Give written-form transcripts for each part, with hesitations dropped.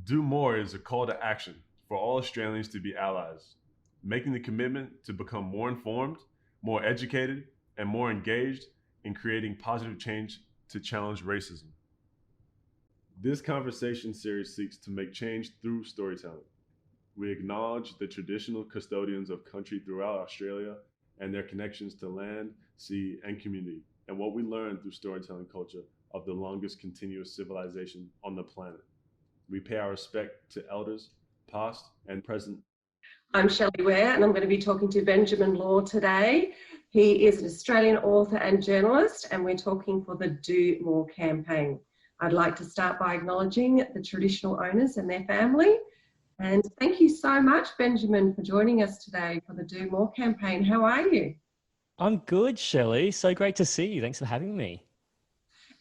Do more is a call to action for all Australians to be allies, making the commitment to become more informed, more educated, and more engaged in creating positive change to challenge racism. This conversation series seeks to make change through storytelling. We acknowledge the traditional custodians of country throughout Australia and their connections to land, sea, and community, and what we learn through storytelling culture of the longest continuous civilization on the planet. We pay our respect to elders, past and present. I'm Shelley Ware, and I'm going to be talking to Benjamin Law today. He is an Australian author and journalist, and we're talking for the Do More campaign. I'd like to start by acknowledging the traditional owners and their family. And thank you so much, Benjamin, for joining us today for the Do More campaign. How are you? I'm good, Shelley. So great to see you. Thanks for having me.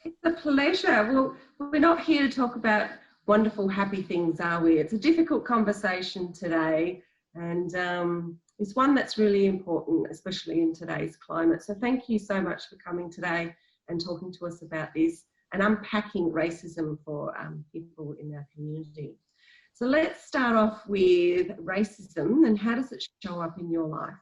It's a pleasure. Well, we're not here to talk about wonderful, happy things, are we? It's a difficult conversation today, and it's one that's really important, especially in today's climate. So thank you so much for coming today and talking to us about this and unpacking racism for people in our community. So let's start off with racism, and how does it show up in your life?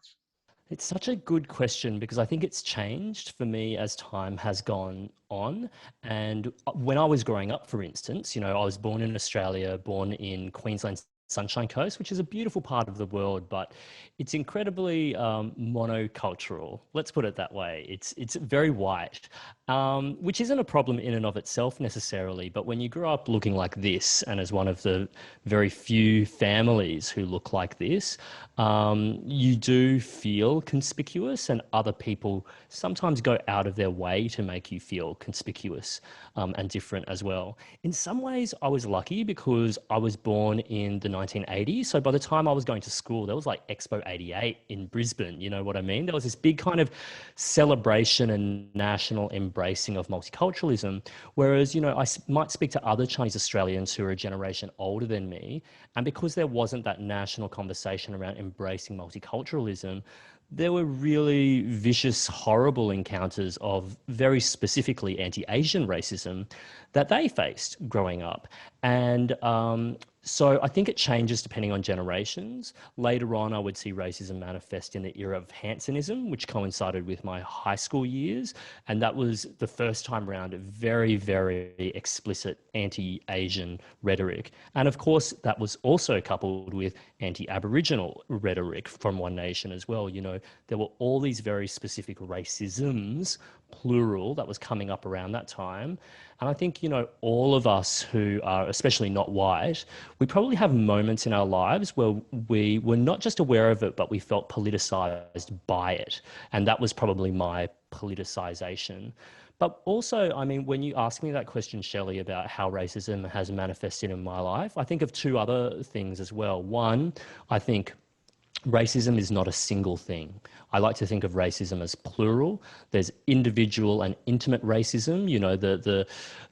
It's such a good question because I think it's changed for me as time has gone on. And when I was growing up, for instance, I was born in Australia, born in Queensland Sunshine Coast, which is a beautiful part of the world, but it's incredibly monocultural. Let's put it that way. It's very white, which isn't a problem in and of itself necessarily. But when you grow up looking like this, and as one of the very few families who look like this, you do feel conspicuous, and other people sometimes go out of their way to make you feel conspicuous and different as well. In some ways, I was lucky because I was born in the 1980s. So by the time I was going to school, there was like Expo 88 in Brisbane. You know what I mean? There was this big kind of celebration and national embracing of multiculturalism. Whereas, I might speak to other Chinese Australians who are a generation older than me. And because there wasn't that national conversation around embracing multiculturalism, there were really vicious, horrible encounters of very specifically anti-Asian racism that they faced growing up. And so I think it changes depending on generations. Later on, I would see racism manifest in the era of Hansonism, which coincided with my high school years. And that was the first time around a very, very explicit anti-Asian rhetoric. And of course, that was also coupled with anti-Aboriginal rhetoric from One Nation as well. There were all these very specific racisms, plural, that was coming up around that time. And I think, all of us who are especially not white, we probably have moments in our lives where we were not just aware of it, but we felt politicized by it. And that was probably my politicization. But also, I mean, when you ask me that question, Shelley, about how racism has manifested in my life, I think of two other things as well. One, I think racism is not a single thing. I like to think of racism as plural. There's individual and intimate racism,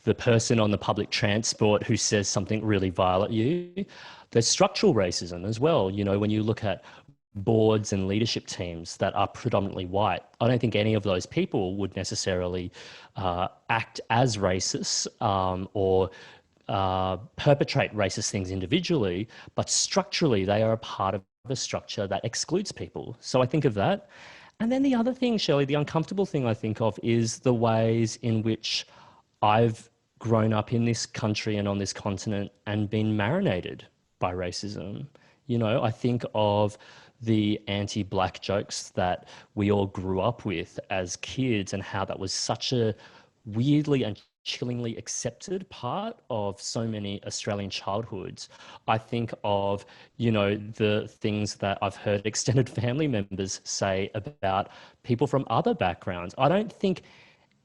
the person on the public transport who says something really vile at you. There's structural racism as well. When you look at boards and leadership teams that are predominantly white, I don't think any of those people would necessarily act as racists or perpetrate racist things individually, but structurally they are a part of a structure that excludes people. So I think of that. And then the other thing, Shelley, the uncomfortable thing I think of is the ways in which I've grown up in this country and on this continent and been marinated by racism. I think of the anti-black jokes that we all grew up with as kids and how that was such a weirdly and chillingly accepted part of so many Australian childhoods. I think of, the things that I've heard extended family members say about people from other backgrounds. I don't think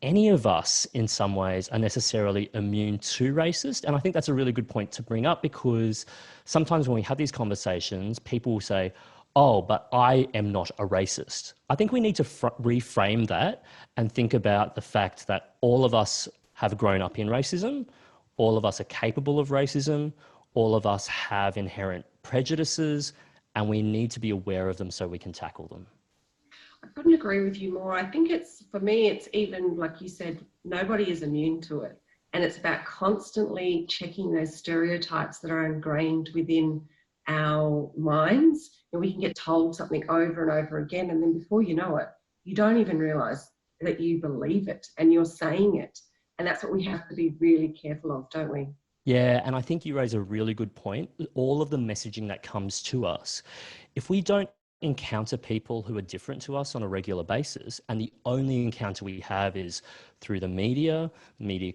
any of us in some ways are necessarily immune to racist. And I think that's a really good point to bring up because sometimes when we have these conversations, people will say, oh, but I am not a racist. I think we need to reframe that and think about the fact that all of us have grown up in racism, all of us are capable of racism, all of us have inherent prejudices, and we need to be aware of them so we can tackle them. I couldn't agree with you more. I think for me, it's even, like you said, nobody is immune to it. And it's about constantly checking those stereotypes that are ingrained within our minds. And we can get told something over and over again. And then before you know it, you don't even realize that you believe it and you're saying it. And that's what we have to be really careful of, don't we? Yeah, and I think you raise a really good point. All of the messaging that comes to us, if we don't encounter people who are different to us on a regular basis, and the only encounter we have is through the media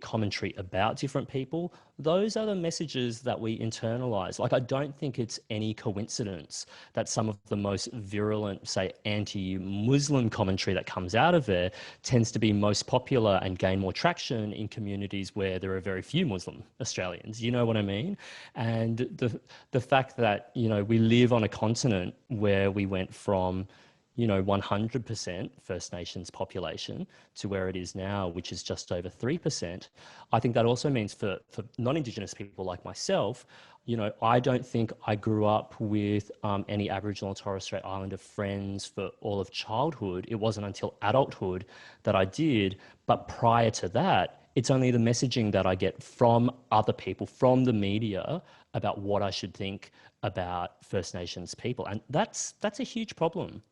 commentary about different people, those are the messages that we internalize. Like, I don't think it's any coincidence that some of the most virulent, say, anti-Muslim commentary that comes out of there tends to be most popular and gain more traction in communities where there are very few Muslim Australians. You know what I mean? And the fact that, you know, we live on a continent where we went from, you know, 100% First Nations population to where it is now, which is just over 3%. I think that also means for non-Indigenous people like myself, you know, I don't think I grew up with any Aboriginal and Torres Strait Islander friends for all of childhood. It wasn't until adulthood that I did. But prior to that, it's only the messaging that I get from other people, from the media, about what I should think about First Nations people. And that's a huge problem.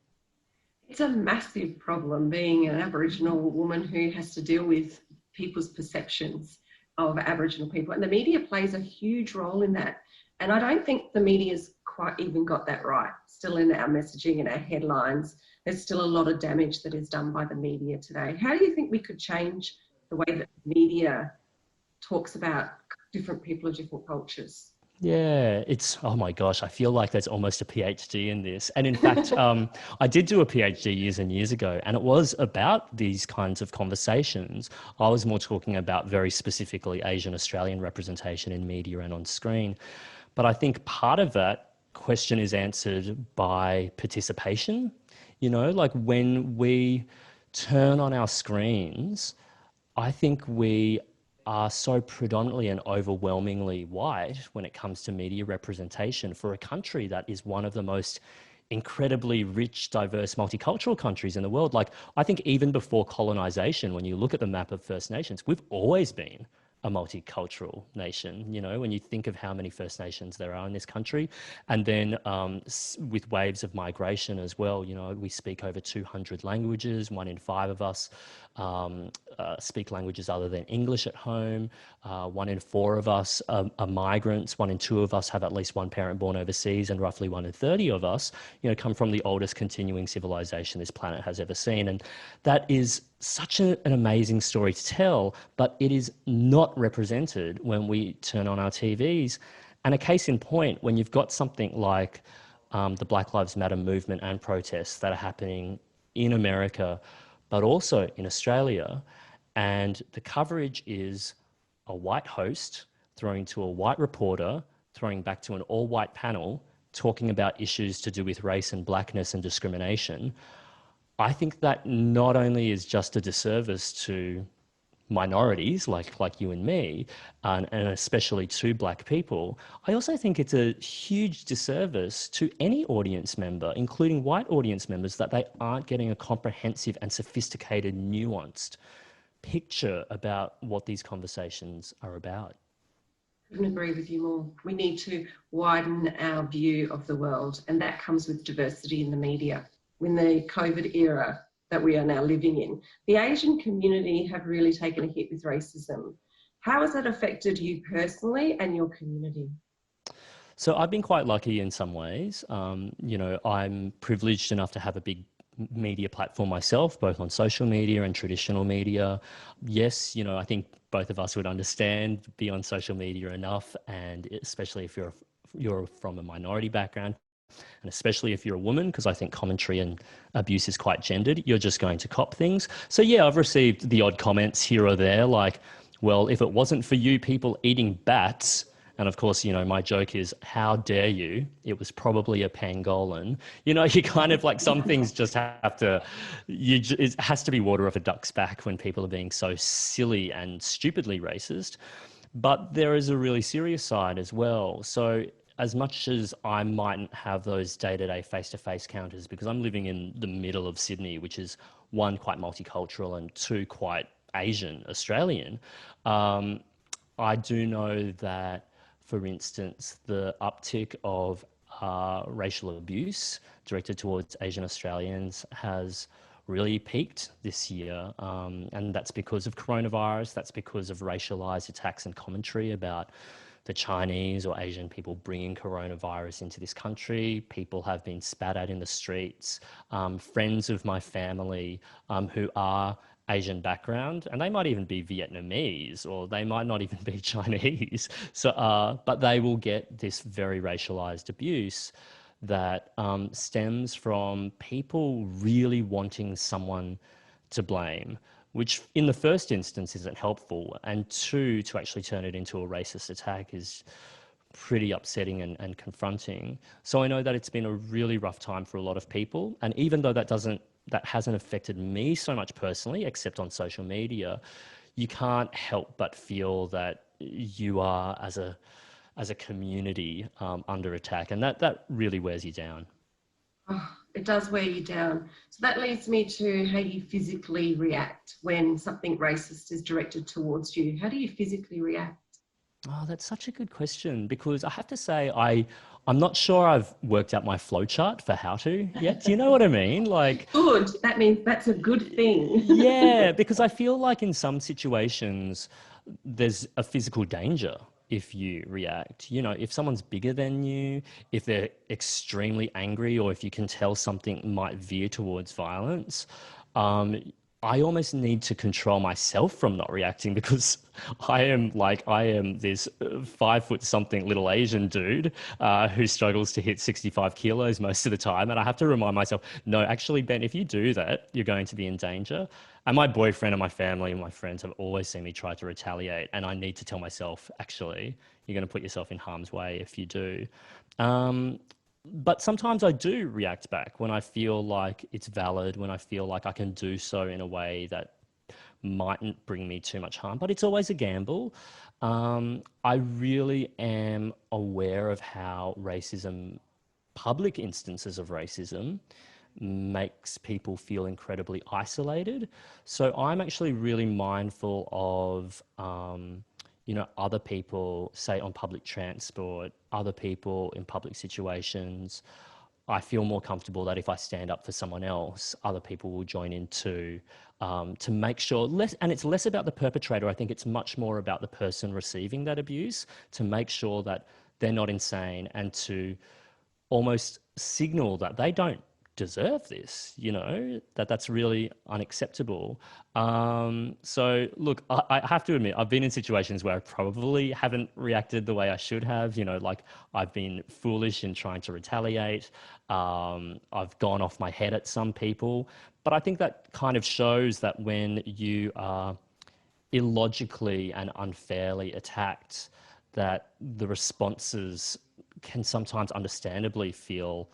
It's a massive problem being an Aboriginal woman who has to deal with people's perceptions of Aboriginal people. And the media plays a huge role in that. And I don't think the media's quite even got that right. Still in our messaging and our headlines, there's still a lot of damage that is done by the media today. How do you think we could change the way that the media talks about different people of different cultures? Yeah, it's, oh my gosh, I feel like there's almost a PhD in this. And in fact, I did do a PhD years and years ago, and it was about these kinds of conversations. I was more talking about very specifically Asian Australian representation in media and on screen. But I think part of that question is answered by participation. You know, like when we turn on our screens, I think we are so predominantly and overwhelmingly white when it comes to media representation for a country that is one of the most incredibly rich, diverse, multicultural countries in the world. Like, I think even before colonization, when you look at the map of First Nations, we've always been a multicultural nation, you know, when you think of how many First Nations there are in this country. And then with waves of migration as well, you know, we speak over 200 languages. 1 in 5 of us speak languages other than English at home. 1 in 4 of us are migrants. 1 in 2 of us have at least one parent born overseas, and roughly 1 in 30 of us, you know, come from the oldest continuing civilization this planet has ever seen. And that is such an amazing story to tell, but it is not represented when we turn on our TVs. And a case in point, when you've got something like the Black Lives Matter movement and protests that are happening in America, but also in Australia, and the coverage is a white host throwing to a white reporter, throwing back to an all-white panel, talking about issues to do with race and blackness and discrimination, I think that not only is just a disservice to minorities like you and me, and especially to Black people, I also think it's a huge disservice to any audience member, including white audience members, that they aren't getting a comprehensive and sophisticated, nuanced picture about what these conversations are about. Couldn't agree with you more. We need to widen our view of the world, and that comes with diversity in the media. In the COVID era that we are now living in, the Asian community have really taken a hit with racism. How has that affected you personally and your community? So I've been quite lucky in some ways. You know, I'm privileged enough to have a big media platform myself, both on social media and traditional media. Yes, you know, I think both of us would understand, be on social media enough, and especially if you're from a minority background, and especially if you're a woman, because I think commentary and abuse is quite gendered, you're just going to cop things. So yeah, I've received the odd comments here or there, like, well, if it wasn't for you people eating bats, and of course, you know, my joke is, how dare you? It was probably a pangolin. You know, you kind of like, some things just have to, it has to be water off a duck's back when people are being so silly and stupidly racist. But there is a really serious side as well. So as much as I mightn't have those day-to-day face-to-face counters, because I'm living in the middle of Sydney, which is 1, quite multicultural, and 2, quite Asian Australian, I do know that, for instance, the uptick of racial abuse directed towards Asian Australians has really peaked this year. And that's because of coronavirus, that's because of racialized attacks and commentary about the Chinese or Asian people bringing coronavirus into this country. People have been spat at in the streets. Friends of my family who are Asian background, and they might even be Vietnamese or they might not even be Chinese. So, but they will get this very racialized abuse that stems from people really wanting someone to blame, which in the first instance isn't helpful. And two, to actually turn it into a racist attack is pretty upsetting and confronting. So I know that it's been a really rough time for a lot of people. And even though that hasn't affected me so much personally, except on social media, you can't help but feel that you are, as a community, under attack, and that really wears you down. Oh, it does wear you down. So that leads me to how you physically react when something racist is directed towards you. How do you physically react? Oh, that's such a good question, because I have to say I'm not sure I've worked out my flowchart for how to yet. Do you know what I mean? Like, Good. That means that's a good thing. yeah, because I feel like in some situations there's a physical danger if you react. You know, if someone's bigger than you, if they're extremely angry, or if you can tell something might veer towards violence, um, I almost need to control myself from not reacting, because I am this 5 foot something little Asian dude who struggles to hit 65 kilos most of the time. And I have to remind myself, no, actually, Ben, if you do that, you're going to be in danger. And my boyfriend and my family and my friends have always seen me try to retaliate. And I need to tell myself, actually, you're going to put yourself in harm's way if you do. Um, but sometimes I do react back when I feel like it's valid, when I feel like I can do so in a way that mightn't bring me too much harm. But it's always a gamble. I really am aware of how racism, public instances of racism, makes people feel incredibly isolated. So I'm actually really mindful of, other people, say on public transport, other people in public situations. I feel more comfortable that if I stand up for someone else, other people will join in too, to make sure and it's less about the perpetrator. I think it's much more about the person receiving that abuse, to make sure that they're not insane and to almost signal that they don't deserve this, that's really unacceptable. So look, I have to admit, I've been in situations where I probably haven't reacted the way I should have, like I've been foolish in trying to retaliate. I've gone off my head at some people, but I think that kind of shows that when you are illogically and unfairly attacked, that the responses can sometimes understandably feel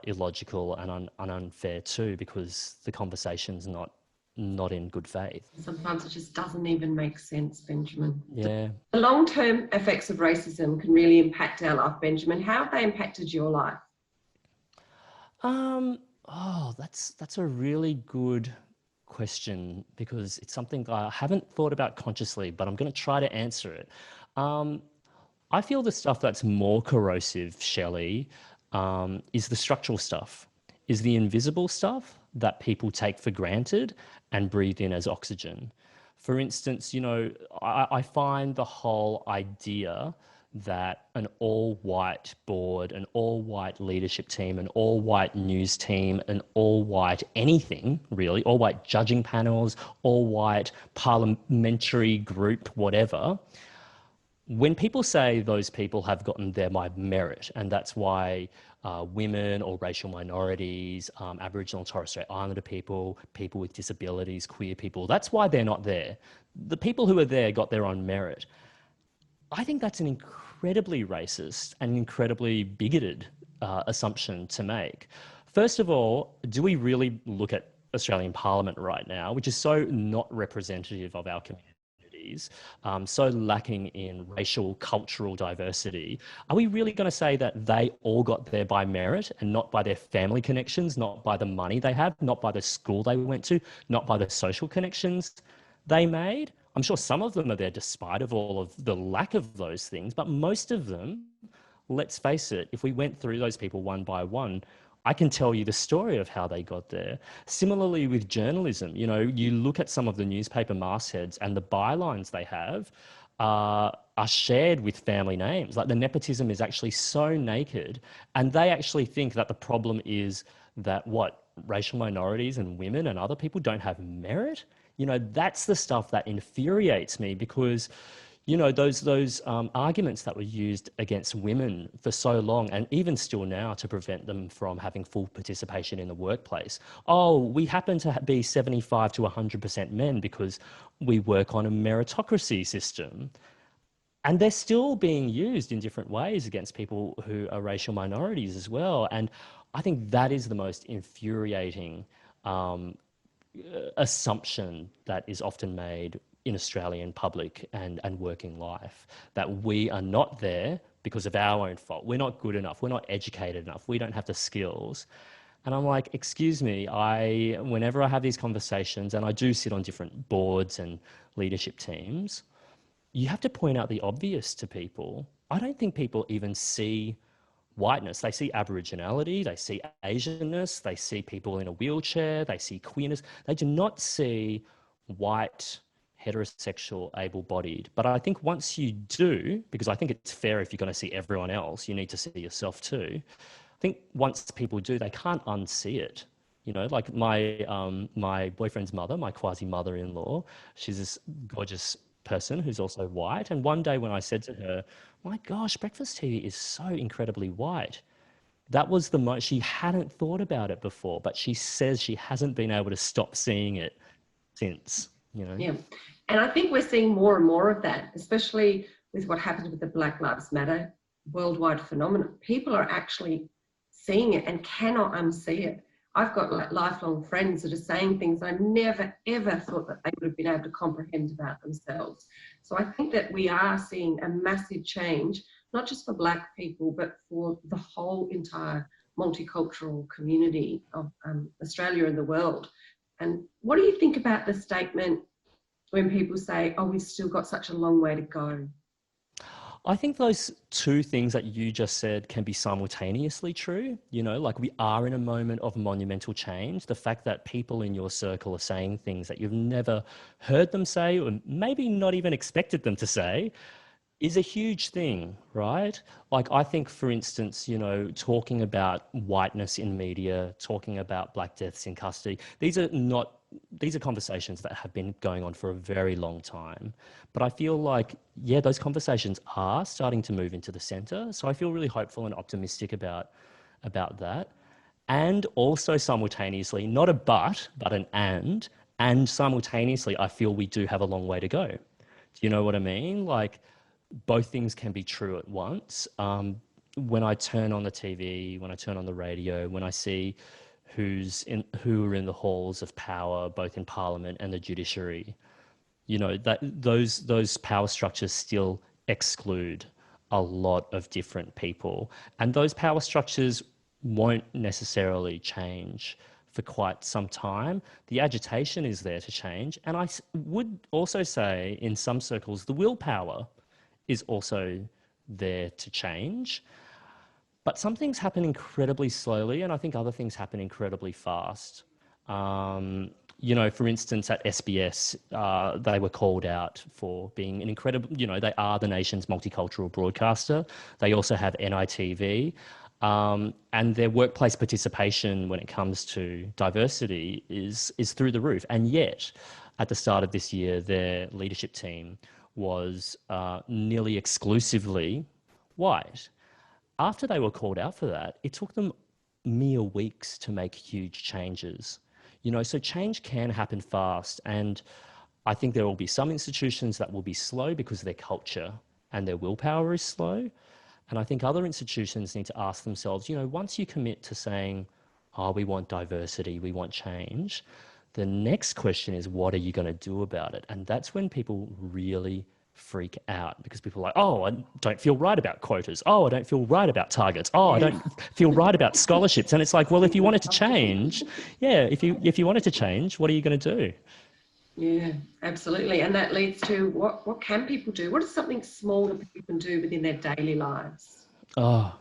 illogical and unfair too, because the conversation's not in good faith. Sometimes it just doesn't even make sense, Benjamin. Yeah. The long-term effects of racism can really impact our life, Benjamin. How have they impacted your life? That's a really good question, because it's something I haven't thought about consciously, but I'm going to try to answer it. I feel the stuff that's more corrosive, Shelley, is the structural stuff, is the invisible stuff that people take for granted and breathe in as oxygen. For instance, I find the whole idea that an all-white board, an all-white leadership team, an all-white news team, an all-white anything, really, all-white judging panels, all-white parliamentary group, whatever, when people say those people have gotten there by merit, and that's why women or racial minorities, Aboriginal and Torres Strait Islander people, people with disabilities, queer people, that's why they're not there. The people who are there got there on merit. I think that's an incredibly racist and incredibly bigoted assumption to make. First of all, do we really look at Australian Parliament right now, which is so not representative of our communities, so lacking in racial, cultural diversity? Are we really going to say that they all got there by merit and not by their family connections, not by the money they have, not by the school they went to, not by the social connections they made? I'm sure some of them are there despite of all of the lack of those things, but most of them, let's face it, if we went through those people one by one, I can tell you the story of how they got there. Similarly with journalism, you know, you look at some of the newspaper mastheads and the bylines they have are shared with family names. Like the nepotism is actually so naked, and they actually think that the problem is that racial minorities and women and other people don't have merit. You know, that's the stuff that infuriates me, because you know, those arguments that were used against women for so long, and even still now, to prevent them from having full participation in the workplace. Oh, we happen to be 75 to 100% men because we work on a meritocracy system. And they're still being used in different ways against people who are racial minorities as well. And I think that is the most infuriating assumption that is often made in Australian public and working life, that we are not there because of our own fault. We're not good enough. We're not educated enough. We don't have the skills. And I'm like, excuse me, whenever I have these conversations, and I do sit on different boards and leadership teams, you have to point out the obvious to people. I don't think people even see whiteness. They see Aboriginality, they see Asianness, they see people in a wheelchair, they see queerness. They do not see white, heterosexual, able-bodied. But I think once you do, because I think it's fair, if you're going to see everyone else, you need to see yourself too. I think once people do, they can't unsee it. You know, like my boyfriend's mother, my quasi-mother-in-law, she's this gorgeous person who's also white. And one day when I said to her, my gosh, breakfast TV is so incredibly white, that was the most, she hadn't thought about it before, but she says she hasn't been able to stop seeing it since, you know. Yeah, and I think we're seeing more and more of that, especially with what happened with the Black Lives Matter worldwide phenomenon. People are actually seeing it and cannot unsee it. I've got like lifelong friends that are saying things I never, ever thought that they would have been able to comprehend about themselves. So I think that we are seeing a massive change, not just for Black people, but for the whole entire multicultural community of Australia and the world. And what do you think about the statement when people say, oh, we've still got such a long way to go? I think those two things that you just said can be simultaneously true. You know, like we are in a moment of monumental change. The fact that people in your circle are saying things that you've never heard them say, or maybe not even expected them to say, is a huge thing, right? Like I think, for instance, you know, talking about whiteness in media, talking about Black deaths in custody, these are conversations that have been going on for a very long time. But I feel like, yeah, those conversations are starting to move into the centre. So I feel really hopeful and optimistic about that. And also simultaneously, not a but an and simultaneously, I feel we do have a long way to go. Do you know what I mean? Like both things can be true at once. When I turn on the TV, when I turn on the radio, when I see who are in the halls of power, both in Parliament and the judiciary, you know, that those power structures still exclude a lot of different people. And those power structures won't necessarily change for quite some time. The agitation is there to change. And I would also say in some circles, the willpower is also there to change. But some things happen incredibly slowly, and I think other things happen incredibly fast. You know, for instance, at SBS, they were called out for being an incredible, you know, they are the nation's multicultural broadcaster. They also have NITV. And their workplace participation when it comes to diversity is through the roof. And yet, at the start of this year, their leadership team was nearly exclusively white. After they were called out for that, it took them mere weeks to make huge changes. You know, so change can happen fast. And I think there will be some institutions that will be slow because their culture and their willpower is slow. And I think other institutions need to ask themselves, you know, once you commit to saying, oh, we want diversity, we want change, the next question is, what are you going to do about it? And that's when people really freak out, because people are like, oh, I don't feel right about quotas. Oh, I don't feel right about targets. Oh, I don't feel right about scholarships. And it's like, well, if you wanted to change, yeah, if you wanted to change, what are you going to do? Yeah, absolutely. And that leads to what can people do? What is something small that people can do within their daily lives? Oh,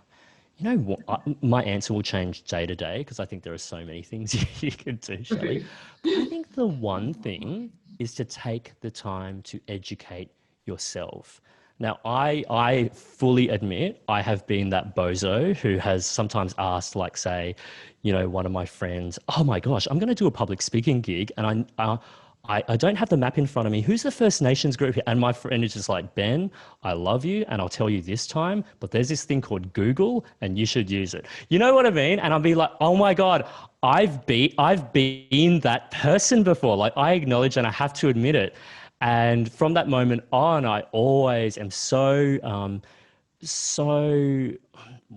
you know what? My answer will change day to day because I think there are so many things you can do, Shelley. But I think the one thing is to take the time to educate yourself. Now, I fully admit I have been that bozo who has sometimes asked, like, say, one of my friends, "Oh my gosh, I'm going to do a public speaking gig, and I don't have the map in front of me. Who's the First Nations group here?" And my friend is just like, "Ben, I love you, and I'll tell you this time, but there's this thing called Google, and you should use it." You know what I mean? And I'll be like, "Oh my God, I've been that person before." Like, I acknowledge and I have to admit it. And from that moment on, I always am so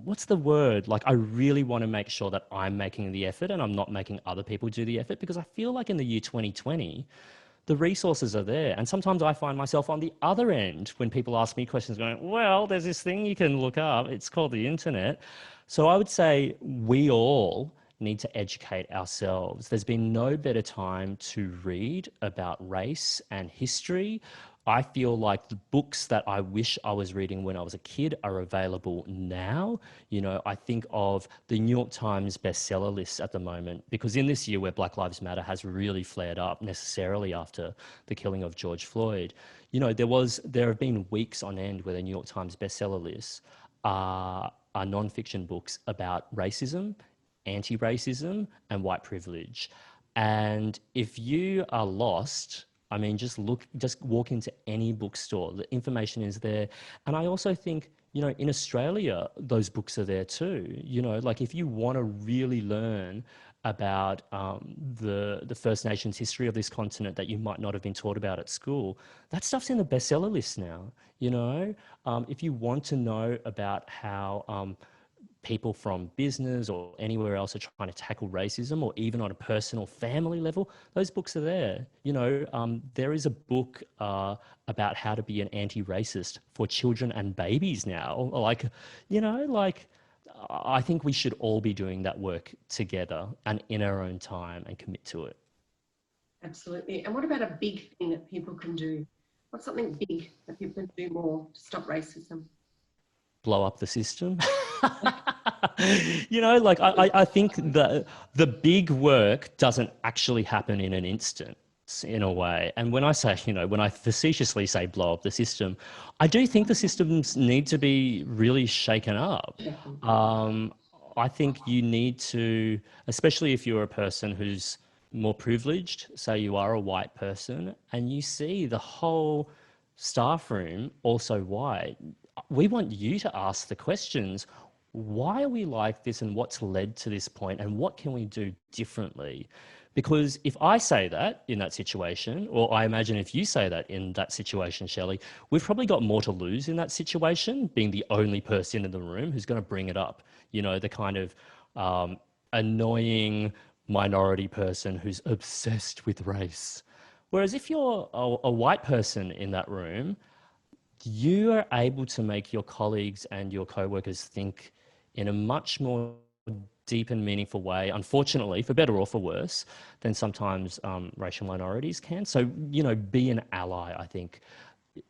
what's the word? Like, I really want to make sure that I'm making the effort and I'm not making other people do the effort, because I feel like in the year 2020, the resources are there. And sometimes I find myself on the other end when people ask me questions going, "Well, there's this thing you can look up. It's called the internet." So I would say we all need to educate ourselves. There's been no better time to read about race and history. I feel like the books that I wish I was reading when I was a kid are available now. I think of the New York Times bestseller lists at the moment, because in this year where Black Lives Matter has really flared up necessarily after the killing of George Floyd, there have been weeks on end where the New York Times bestseller lists are nonfiction books about racism, anti-racism, and white privilege. And if you are lost, I mean, just walk into any bookstore. The information is there. And I also think, in Australia, those books are there too. Like, if you want to really learn about the First Nations history of this continent that you might not have been taught about at school, that stuff's in the bestseller list now. If you want to know about how people from business or anywhere else are trying to tackle racism, or even on a personal family level, those books are there. There is a book about how to be an anti-racist for children and babies now. I think we should all be doing that work together and in our own time and commit to it. Absolutely. And what about a big thing that people can do? What's something big that people can do more to stop racism? Blow up the system. I think the big work doesn't actually happen in an instant, in a way. And when I facetiously say blow up the system, I do think the systems need to be really shaken up. I think you need to, especially if you're a person who's more privileged, say you are a white person, and you see the whole staff room also white, we want you to ask the questions. Why are we like this, and what's led to this point, and what can we do differently? Because if I say that in that situation, or I imagine if you say that in that situation, Shelley, we've probably got more to lose in that situation, being the only person in the room who's going to bring it up. The kind of annoying minority person who's obsessed with race. Whereas if you're a white person in that room, you are able to make your colleagues and your co-workers think in a much more deep and meaningful way, unfortunately, for better or for worse, than sometimes racial minorities can. So, be an ally, I think,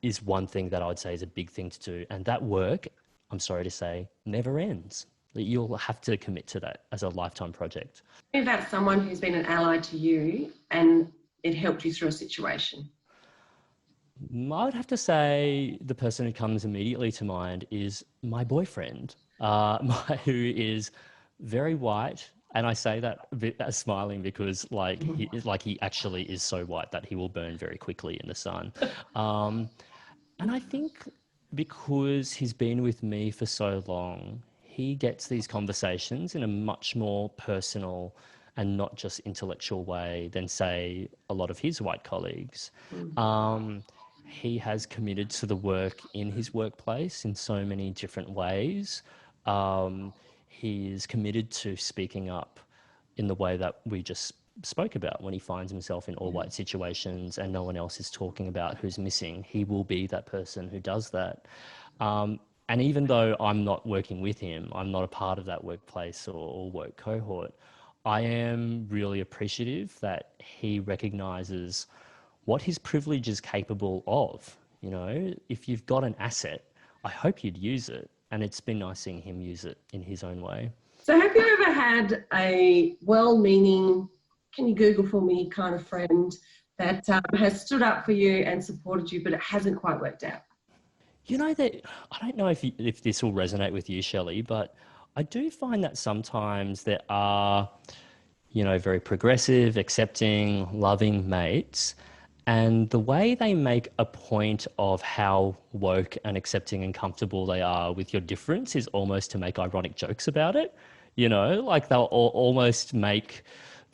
is one thing that I would say is a big thing to do. And that work, I'm sorry to say, never ends. You'll have to commit to that as a lifetime project. Tell me about someone who's been an ally to you and it helped you through a situation. I would have to say the person who comes immediately to mind is my boyfriend, who is very white. And I say that smiling because he actually is so white that he will burn very quickly in the sun. And I think because he's been with me for so long, he gets these conversations in a much more personal and not just intellectual way than, say, a lot of his white colleagues. He has committed to the work in his workplace in so many different ways. He is committed to speaking up in the way that we just spoke about. When he finds himself in all white situations and no one else is talking about who's missing, he will be that person who does that. And even though I'm not working with him, I'm not a part of that workplace or work cohort, I am really appreciative that he recognizes what his privilege is capable of. You know, if you've got an asset, I hope you'd use it. And it's been nice seeing him use it in his own way. So have you ever had a well-meaning, can you Google for me kind of friend that has stood up for you and supported you, but it hasn't quite worked out? You know, that I don't know if this will resonate with you, Shelley, but I do find that sometimes there are, you know, very progressive, accepting, loving mates. And the way they make a point of how woke and accepting and comfortable they are with your difference is almost to make ironic jokes about it. You know, like they'll almost make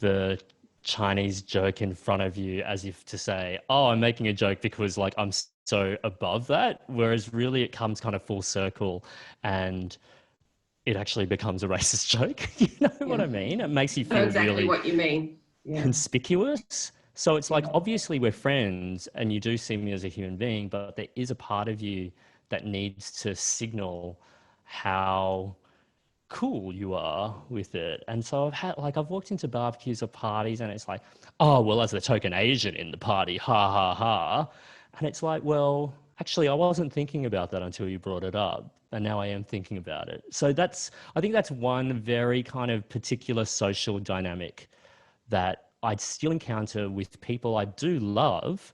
the Chinese joke in front of you as if to say, oh, I'm making a joke because like I'm so above that. Whereas really it comes kind of full circle and it actually becomes a racist joke. You know what I mean? It makes you I know feel exactly really what you mean. Yeah. conspicuous. So it's like, Yeah. obviously we're friends and you do see me as a human being, but there is a part of you that needs to signal how cool you are with it. And so I've walked into barbecues or parties and it's like, oh, well, as the token Asian in the party, ha ha ha. And it's like, well, actually, I wasn't thinking about that until you brought it up. And now I am thinking about it. So I think that's one very kind of particular social dynamic that I'd still encounter with people I do love.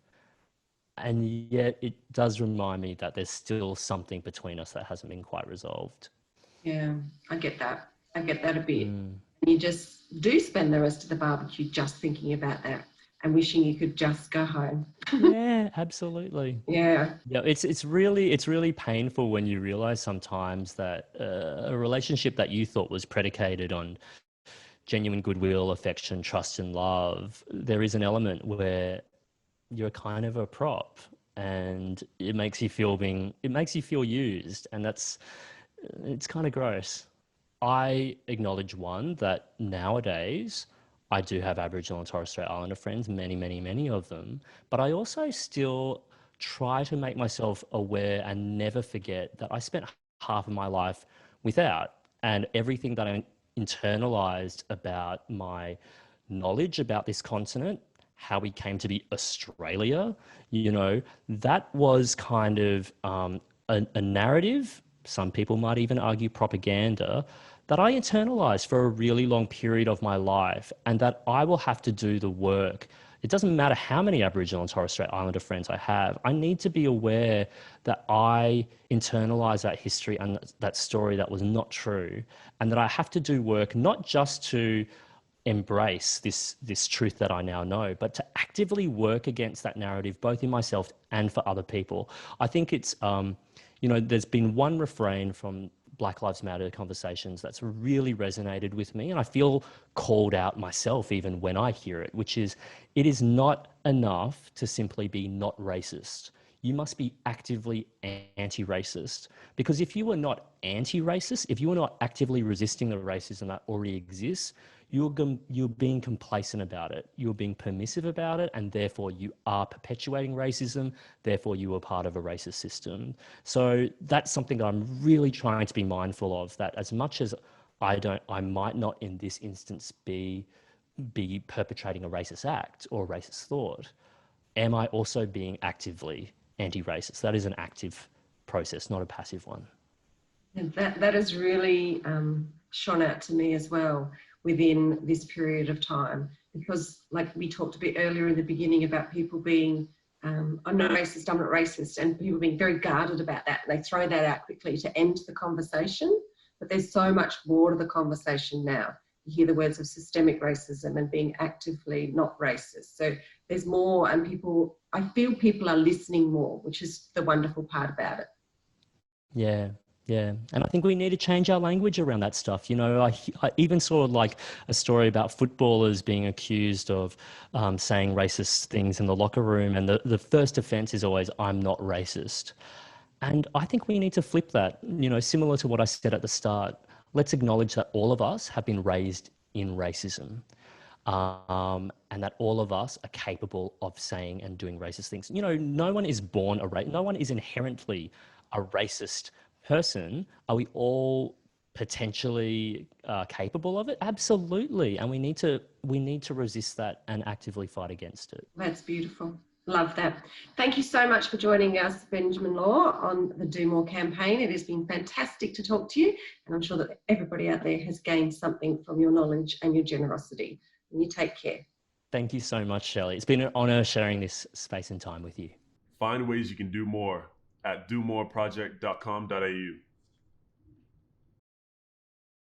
And yet it does remind me that there's still something between us that hasn't been quite resolved. Yeah, I get that. I get that a bit. Mm. You just do spend the rest of the barbecue just thinking about that and wishing you could just go home. Yeah, absolutely. Yeah. Yeah, it's really painful when you realize sometimes that a relationship that you thought was predicated on genuine goodwill, affection, trust, and love, there is an element where you're kind of a prop, and it makes you feel used, and it's kind of gross. I acknowledge one that nowadays I do have Aboriginal and Torres Strait Islander friends, many, many, many of them, but I also still try to make myself aware and never forget that I spent half of my life without, and everything that I internalized about my knowledge about this continent, how we came to be Australia, you know, that was kind of a narrative. Some people might even argue propaganda that I internalized for a really long period of my life, and that I will have to do the work. It doesn't matter how many Aboriginal and Torres Strait Islander friends I have. I need to be aware that I internalized that history and that story that was not true, and that I have to do work not just to embrace this truth that I now know, but to actively work against that narrative, both in myself and for other people. I think it's, you know, there's been one refrain from Black Lives Matter conversations that's really resonated with me, and I feel called out myself even when I hear it, which is, it is not enough to simply be not racist. You must be actively anti-racist, because if you were not anti-racist, if you were not actively resisting the racism that already exists, you're being complacent about it. You're being permissive about it, and therefore you are perpetuating racism. Therefore, you are part of a racist system. So that's something that I'm really trying to be mindful of. That as much as I might not in this instance be perpetrating a racist act or a racist thought. Am I also being actively anti-racist? That is an active process, not a passive one. And that has really shone out to me as well within this period of time, because like we talked a bit earlier in the beginning about people being, I'm not racist, I'm not racist, and people being very guarded about that. They throw that out quickly to end the conversation, but there's so much more to the conversation now. You hear the words of systemic racism and being actively not racist. So there's more, and I feel people are listening more, which is the wonderful part about it. Yeah, yeah. And I think we need to change our language around that stuff. You know, I even saw like a story about footballers being accused of saying racist things in the locker room. And the first offense is always, I'm not racist. And I think we need to flip that, you know, similar to what I said at the start. Let's acknowledge that all of us have been raised in racism. And that all of us are capable of saying and doing racist things. You know, no one is born no one is inherently a racist person. Are we all potentially capable of it? Absolutely. And we need to resist that and actively fight against it. That's beautiful. Love that. Thank you so much for joining us, Benjamin Law, on the Do More campaign. It has been fantastic to talk to you, and I'm sure that everybody out there has gained something from your knowledge and your generosity. And you take care. Thank you so much, Shelley. It's been an honour sharing this space and time with you. Find ways you can do more at domoreproject.com.au.